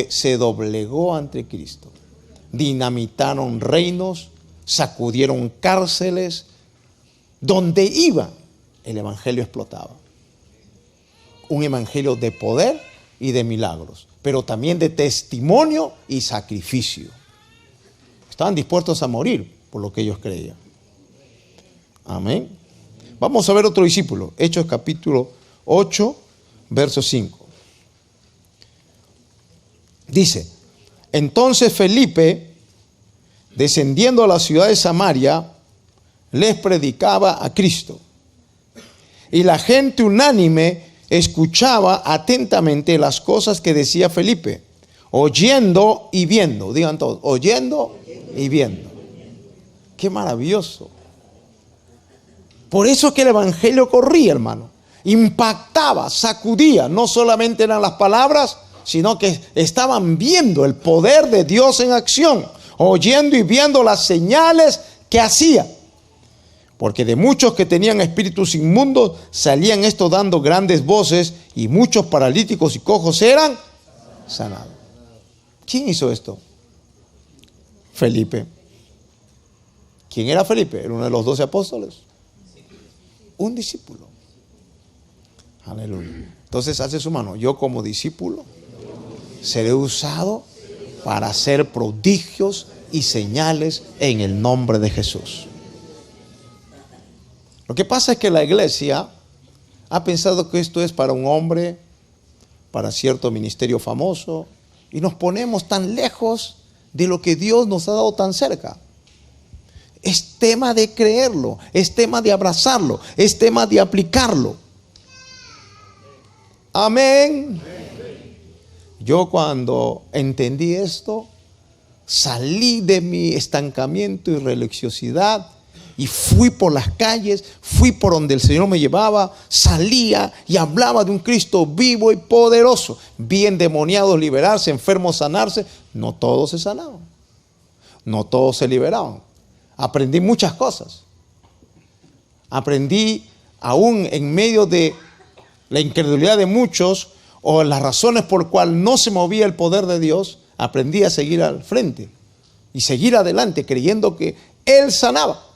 se doblegó ante Cristo. Dinamitaron reinos, sacudieron cárceles, donde iba, el evangelio explotaba. Un evangelio de poder y de milagros, pero también de testimonio y sacrificio. Estaban dispuestos a morir por lo que ellos creían. Amén. Vamos a ver otro discípulo. Hechos capítulo 8, verso 5. Dice, entonces Felipe, descendiendo a la ciudad de Samaria, les predicaba a Cristo. Y la gente unánime escuchaba atentamente las cosas que decía Felipe, oyendo y viendo. Digan todos, oyendo y viendo. Qué maravilloso. Por eso que el evangelio corría, hermano. Impactaba, sacudía. No solamente eran las palabras, sino que estaban viendo el poder de Dios en acción, oyendo y viendo las señales que hacía. Porque de muchos que tenían espíritus inmundos salían estos dando grandes voces, y muchos paralíticos y cojos eran sanados. ¿Quién hizo esto? Felipe. ¿Quién era Felipe? Era uno de los 12 apóstoles. Un discípulo. Aleluya. Entonces hace su mano. Yo como discípulo seré usado para hacer prodigios y señales en el nombre de Jesús. Lo que pasa es que la iglesia ha pensado que esto es para un hombre, para cierto ministerio famoso, y nos ponemos tan lejos de lo que Dios nos ha dado tan cerca. Es tema de creerlo, es tema de abrazarlo, es tema de aplicarlo. Amén. Yo cuando entendí esto, salí de mi estancamiento y religiosidad Y fui por las calles, fui por donde el Señor me llevaba, salía y hablaba de un Cristo vivo y poderoso. Vi endemoniados liberarse, enfermos sanarse. No todos se sanaban, no todos se liberaban. Aprendí muchas cosas. Aprendí aún en medio de la incredulidad de muchos o las razones por las cuales no se movía el poder de Dios, aprendí a seguir al frente y seguir adelante creyendo que Él sanaba.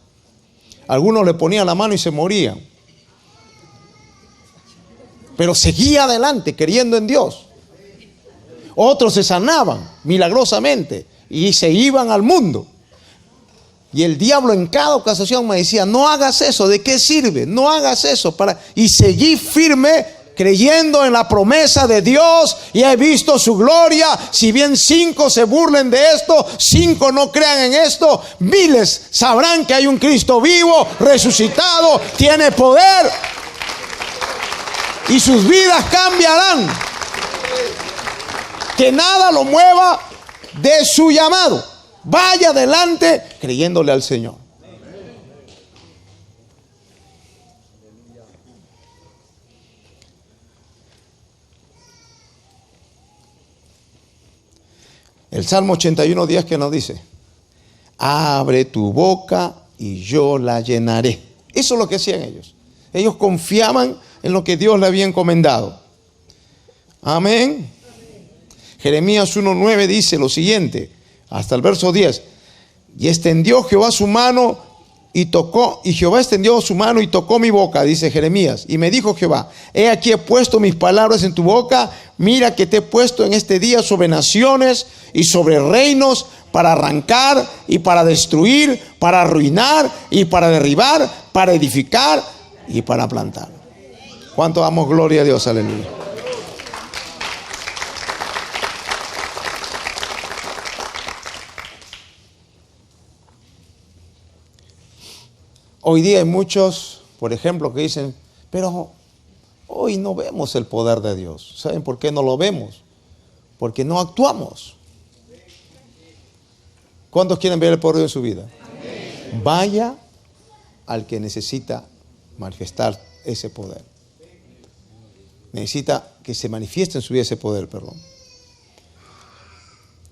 Algunos le ponían la mano y se morían, pero seguía adelante creyendo en Dios. Otros se sanaban milagrosamente y se iban al mundo. Y el diablo en cada ocasión me decía: no hagas eso, ¿de qué sirve? No hagas eso. Y seguí firme creyendo en la promesa de Dios, y he visto su gloria. Si bien 5 se burlen de esto, 5 no crean en esto, miles sabrán que hay un Cristo vivo, resucitado, tiene poder, y sus vidas cambiarán. Que nada lo mueva de su llamado. Vaya adelante creyéndole al Señor. El Salmo 81:10 que nos dice: abre tu boca y yo la llenaré. Eso es lo que hacían ellos. Ellos confiaban en lo que Dios le había encomendado. Amén. Jeremías 1:9 dice lo siguiente, hasta el verso 10: y extendió Jehová su mano y tocó, y Jehová extendió su mano y tocó mi boca, dice Jeremías, y me dijo Jehová: he aquí he puesto mis palabras en tu boca, mira que te he puesto en este día sobre naciones y sobre reinos, para arrancar y para destruir, para arruinar y para derribar, para edificar y para plantar. ¿Cuánto damos gloria a Dios? Aleluya. Hoy día hay muchos, por ejemplo, que dicen: pero hoy no vemos el poder de Dios. ¿Saben por qué no lo vemos? Porque no actuamos. ¿Cuántos quieren ver el poder en su vida? Amén. Vaya al que necesita manifestar ese poder. Necesita que se manifieste en su vida ese poder, perdón.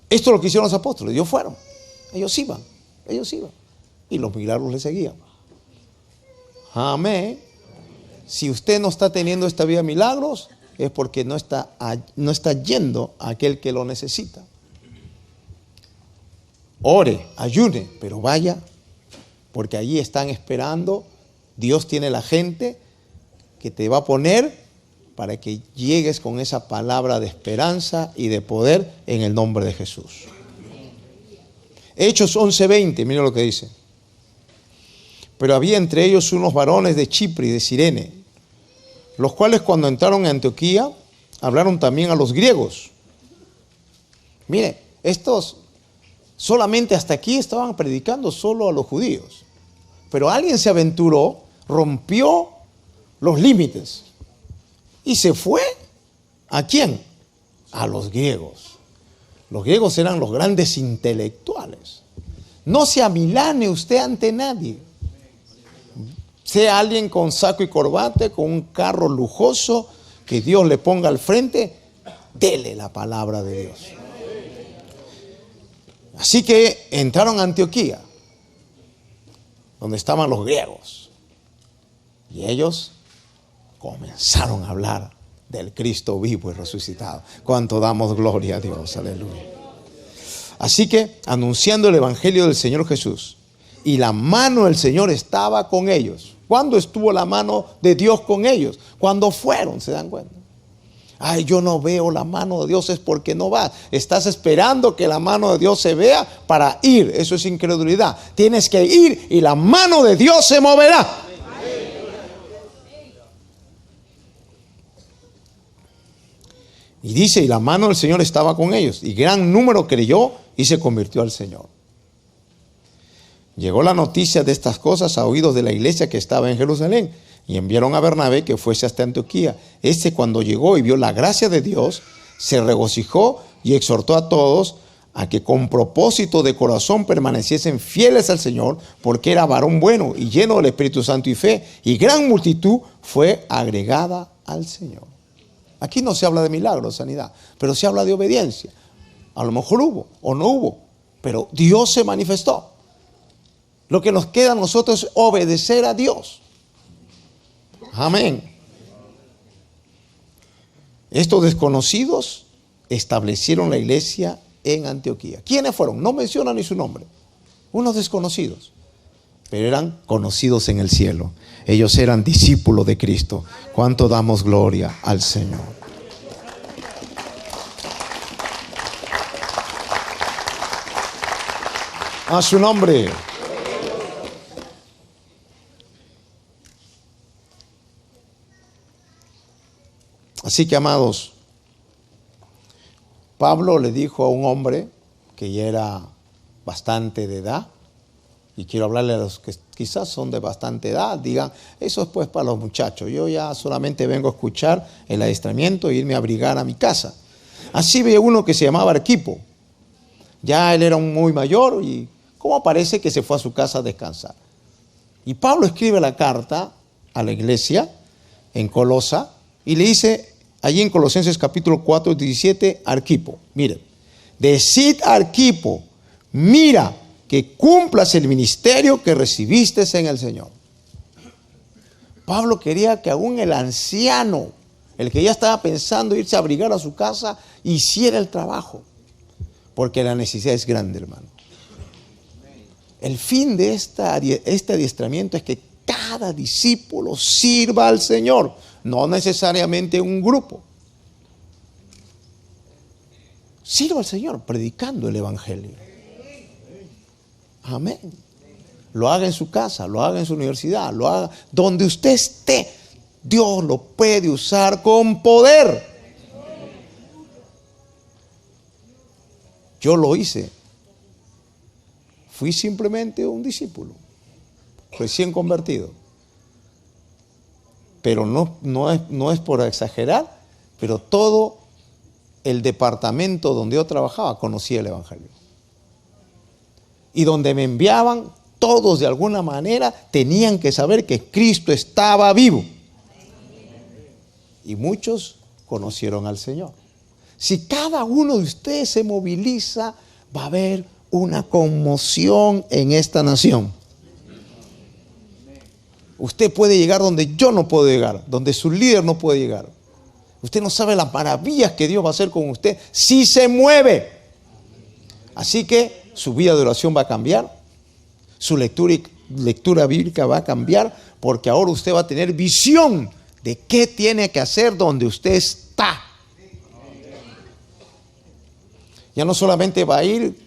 Esto es lo que hicieron los apóstoles. Ellos fueron, ellos iban. Y los milagros les seguían. Amén. Si usted no está teniendo esta vida de milagros, es porque no está yendo a aquel que lo necesita. Ore, ayune, pero vaya, porque allí están esperando. Dios tiene la gente que te va a poner para que llegues con esa palabra de esperanza y de poder en el nombre de Jesús. Hechos 11:20, mira lo que dice. Pero había entre ellos unos varones de Chipre y de Cirene, los cuales cuando entraron en Antioquía hablaron también a los griegos. Mire, estos solamente hasta aquí estaban predicando solo a los judíos, pero alguien se aventuró, rompió los límites y se fue. ¿A quién? A los griegos. Los griegos eran los grandes intelectuales. No se amilane usted ante nadie. Sea alguien con saco y corbata, con un carro lujoso, que Dios le ponga al frente, dele la palabra de Dios. Así que entraron a Antioquía, donde estaban los griegos, y ellos comenzaron a hablar del Cristo vivo y resucitado. Cuánto damos gloria a Dios, aleluya. Así que anunciando el evangelio del Señor Jesús, y la mano del Señor estaba con ellos. ¿Cuándo estuvo la mano de Dios con ellos? Cuando fueron, ¿se dan cuenta? Ay, yo no veo la mano de Dios, es porque no vas. Estás esperando que la mano de Dios se vea para ir. Eso es incredulidad. Tienes que ir y la mano de Dios se moverá. Y dice, y la mano del Señor estaba con ellos, y gran número creyó y se convirtió al Señor. Llegó la noticia de estas cosas a oídos de la iglesia que estaba en Jerusalén, y enviaron a Bernabé que fuese hasta Antioquía. Cuando llegó y vio la gracia de Dios, se regocijó y exhortó a todos a que con propósito de corazón permaneciesen fieles al Señor, porque era varón bueno y lleno del Espíritu Santo y fe, y gran multitud fue agregada al Señor. Aquí no se habla de milagros, sanidad, pero se habla de obediencia. A lo mejor hubo o no hubo, pero Dios se manifestó. Lo que nos queda a nosotros es obedecer a Dios. Amén. Estos desconocidos establecieron la iglesia en Antioquía. ¿Quiénes fueron? No mencionan ni su nombre. Unos desconocidos, pero eran conocidos en el cielo. Ellos eran discípulos de Cristo. ¿Cuánto damos gloria al Señor? A su nombre. Así que, amados, Pablo le dijo a un hombre que ya era bastante de edad, y quiero hablarle a los que quizás son de bastante edad, digan, eso es pues para los muchachos, yo ya solamente vengo a escuchar el adiestramiento e irme a abrigar a mi casa. Así ve uno que se llamaba Arquipo, ya él era muy mayor y ¿cómo parece que se fue a su casa a descansar? Y Pablo escribe la carta a la iglesia en Colosa y le dice, allí en Colosenses capítulo 4, 17, Arquipo, mire, decid a Arquipo, mira que cumplas el ministerio que recibiste en el Señor. Pablo quería que aún el anciano, el que ya estaba pensando irse a abrigar a su casa, hiciera el trabajo, porque la necesidad es grande, hermano. El fin de este adiestramiento es que cada discípulo sirva al Señor, no necesariamente un grupo. Sirva al Señor predicando el Evangelio. Amén. Lo haga en su casa, lo haga en su universidad, lo haga donde usted esté. Dios lo puede usar con poder. Yo lo hice. Fui simplemente un discípulo, recién convertido. Pero no es por exagerar, pero todo el departamento donde yo trabajaba conocía el Evangelio. Y donde me enviaban, todos de alguna manera tenían que saber que Cristo estaba vivo. Y muchos conocieron al Señor. Si cada uno de ustedes se moviliza, va a haber una conmoción en esta nación. Usted puede llegar donde yo no puedo llegar, donde su líder no puede llegar. Usted no sabe las maravillas que Dios va a hacer con usted si se mueve. Así que su vida de oración va a cambiar, su lectura bíblica va a cambiar, porque ahora usted va a tener visión de qué tiene que hacer donde usted está. Ya no solamente va a ir,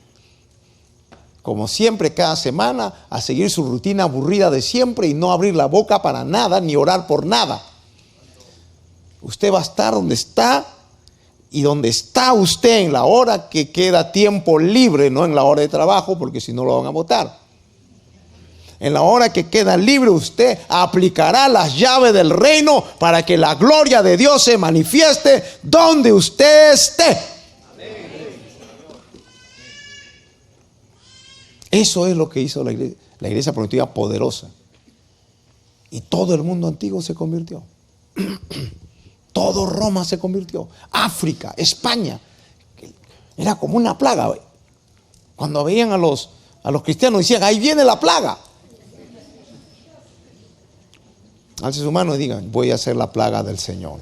como siempre, cada semana, a seguir su rutina aburrida de siempre y no abrir la boca para nada, ni orar por nada. Usted va a estar donde está, y donde está usted en la hora que queda tiempo libre, no en la hora de trabajo, porque si no lo van a botar. En la hora que queda libre, usted aplicará las llaves del reino para que la gloria de Dios se manifieste donde usted esté. Eso es lo que hizo la iglesia primitiva poderosa. Y todo el mundo antiguo se convirtió. Todo Roma se convirtió. África, España. Era como una plaga. Cuando veían a los cristianos decían, ahí viene la plaga. Alce su mano y digan, voy a ser la plaga del Señor.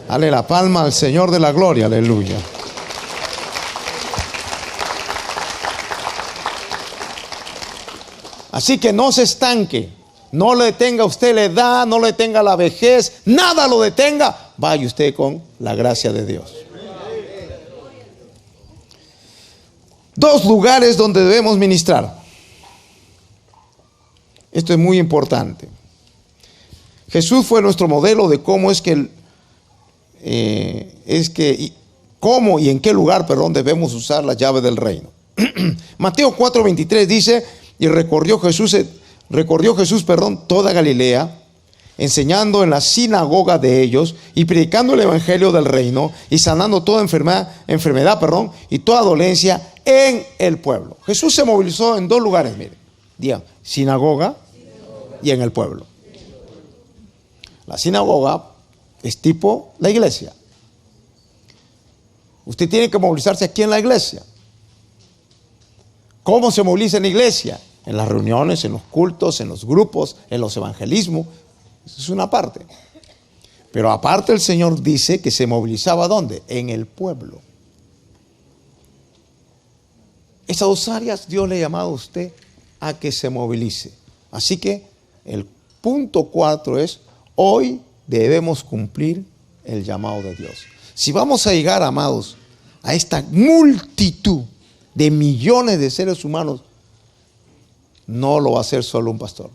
Dale la palma al Señor de la gloria. Aleluya. Así que no se estanque, no le detenga usted la edad, no le detenga la vejez, nada lo detenga. Vaya usted con la gracia de Dios. Dos lugares donde debemos ministrar. Esto es muy importante. Jesús fue nuestro modelo de cómo cómo y en qué lugar, debemos usar la llave del reino. Mateo 4:23 dice, y recorrió Jesús toda Galilea, enseñando en la sinagoga de ellos y predicando el evangelio del reino y sanando toda enfermedad y toda dolencia en el pueblo. Jesús se movilizó en dos lugares, miren. Digan, sinagoga y en el pueblo. La sinagoga es tipo la iglesia. Usted tiene que movilizarse aquí en la iglesia. ¿Cómo se moviliza en la iglesia? En las reuniones, en los cultos, en los grupos, en los evangelismos. Eso es una parte. Pero aparte el Señor dice que se movilizaba ¿dónde? En el pueblo. Esas dos áreas Dios le ha llamado a usted a que se movilice. Así que el punto 4 es, hoy debemos cumplir el llamado de Dios. Si vamos a llegar, amados, a esta multitud de millones de seres humanos, no lo va a hacer solo un pastor.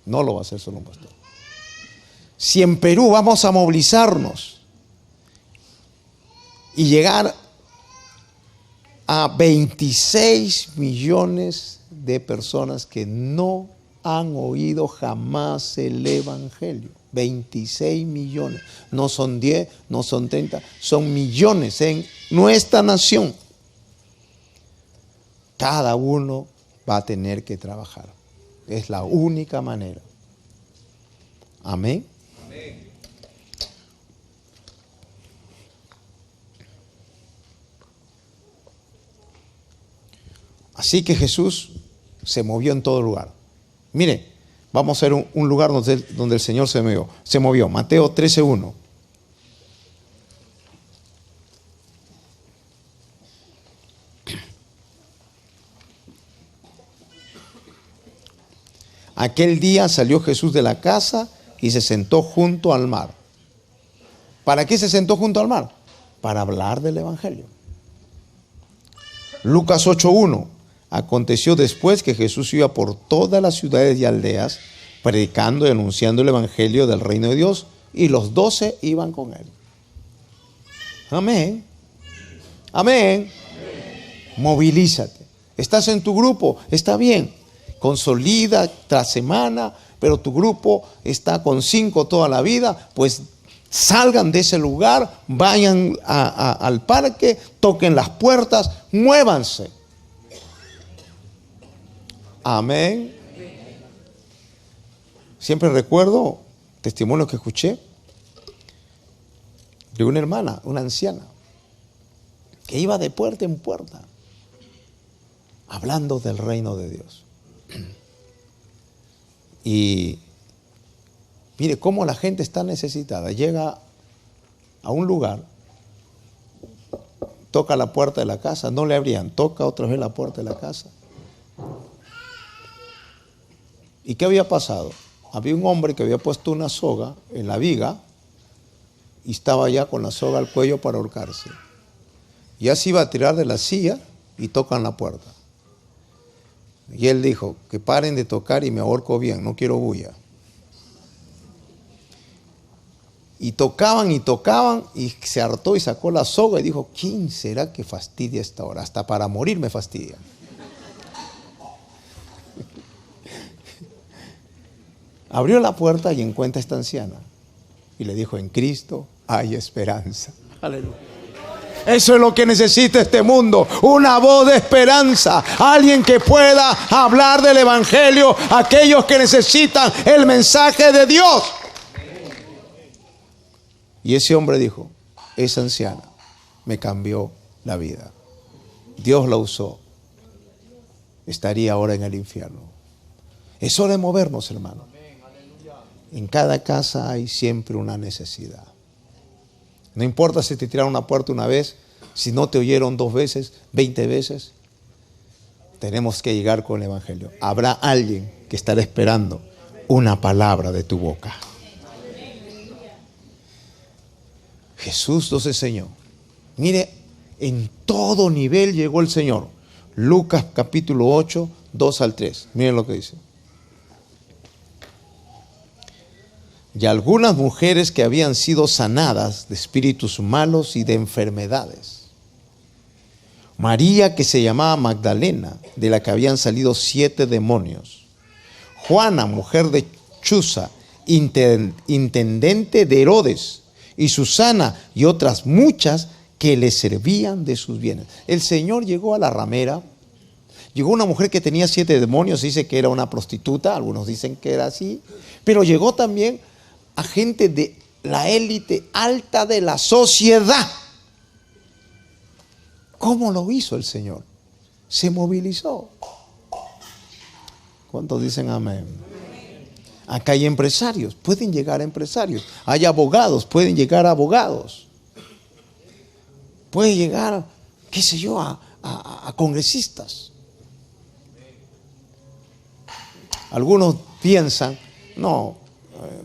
No lo va a hacer solo un pastor. Si en Perú vamos a movilizarnos y llegar a 26 millones de personas que no han oído jamás el evangelio. 26 millones. No son 10, no son 30, son millones en nuestra nación. Cada uno va a tener que trabajar. Es la única manera. Amén. Amén. Así que Jesús se movió en todo lugar. Mire, vamos a ver un lugar donde el Señor se movió. Mateo 13:1. Aquel día salió Jesús de la casa y se sentó junto al mar. ¿Para qué se sentó junto al mar? Para hablar del evangelio. Lucas 8:1. Aconteció después que Jesús iba por todas las ciudades y aldeas, predicando y anunciando el evangelio del reino de Dios, y los 12 iban con él. Amén. Amén. Movilízate. Estás en tu grupo, está bien. Consolida tras semana, pero tu grupo está con 5 toda la vida, pues salgan de ese lugar, vayan al parque, toquen las puertas, muévanse. Amén. Siempre recuerdo testimonios que escuché de una hermana, una anciana, que iba de puerta en puerta hablando del reino de Dios. Y mire cómo la gente está necesitada. Llega a un lugar, toca la puerta de la casa, no le abrían, toca otra vez la puerta de la casa. ¿Y qué había pasado? Había un hombre que había puesto una soga en la viga y estaba ya con la soga al cuello para ahorcarse. Ya se iba a tirar de la silla y tocan la puerta. Y él dijo, que paren de tocar y me ahorco bien, no quiero bulla. Y tocaban y se hartó y sacó la soga y dijo, ¿quién será que fastidia a esta hora? Hasta para morir me fastidia. Abrió la puerta y encuentra a esta anciana. Y le dijo, en Cristo hay esperanza. Aleluya. Eso es lo que necesita este mundo, una voz de esperanza, alguien que pueda hablar del evangelio a aquellos que necesitan el mensaje de Dios. Y ese hombre dijo, esa anciana me cambió la vida. Dios la usó. Estaría ahora en el infierno. Es hora de movernos, hermano. En cada casa hay siempre una necesidad. No importa si te tiraron una puerta una vez, si no te oyeron 2 veces, 20 veces. Tenemos que llegar con el evangelio. Habrá alguien que estará esperando una palabra de tu boca. Jesús nos enseñó. Mire, en todo nivel llegó el Señor. Lucas capítulo 8, 2 al 3. Miren lo que dice. Y algunas mujeres que habían sido sanadas de espíritus malos y de enfermedades. María, que se llamaba Magdalena, de la que habían salido 7 demonios. Juana, mujer de Chuza, intendente de Herodes. Y Susana y otras muchas que le servían de sus bienes. El Señor llegó a la ramera. Llegó una mujer que tenía 7 demonios, dice que era una prostituta, algunos dicen que era así, pero llegó también a gente de la élite alta de la sociedad. ¿Cómo lo hizo el Señor? Se movilizó. ¿Cuántos dicen amén? Acá hay empresarios, pueden llegar a empresarios. Hay abogados, pueden llegar a abogados. Puede llegar, qué sé yo, a congresistas. Algunos piensan, no,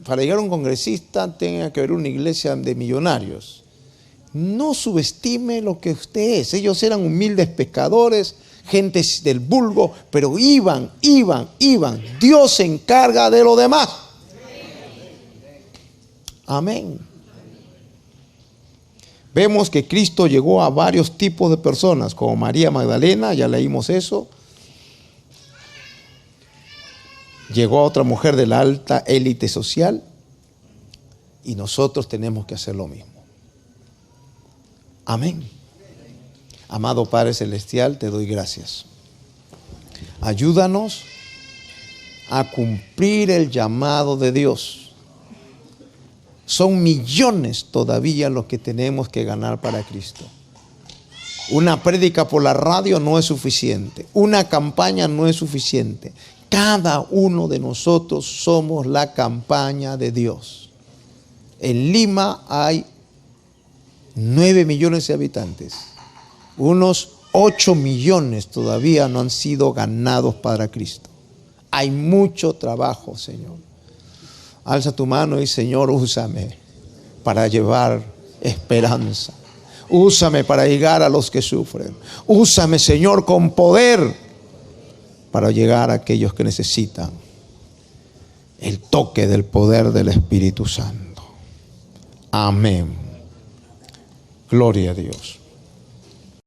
para llegar a un congresista tenga que haber una iglesia de millonarios. No subestime lo que usted es. Ellos eran humildes pescadores, gentes del vulgo, pero iban. Dios se encarga de lo demás. Amén. Vemos que Cristo llegó a varios tipos de personas, como María Magdalena, ya leímos eso. Llegó a otra mujer de la alta élite social y nosotros tenemos que hacer lo mismo. Amén. Amado Padre Celestial, te doy gracias. Ayúdanos a cumplir el llamado de Dios. Son millones todavía los que tenemos que ganar para Cristo. Una prédica por la radio no es suficiente. Una campaña no es suficiente. Cada uno de nosotros somos la campaña de Dios. En Lima hay 9 millones de habitantes. Unos 8 millones todavía no han sido ganados para Cristo. Hay mucho trabajo, Señor. Alza tu mano y, Señor, úsame para llevar esperanza. Úsame para llegar a los que sufren. Úsame, Señor, con poder para llegar a aquellos que necesitan el toque del poder del Espíritu Santo. Amén. Gloria a Dios.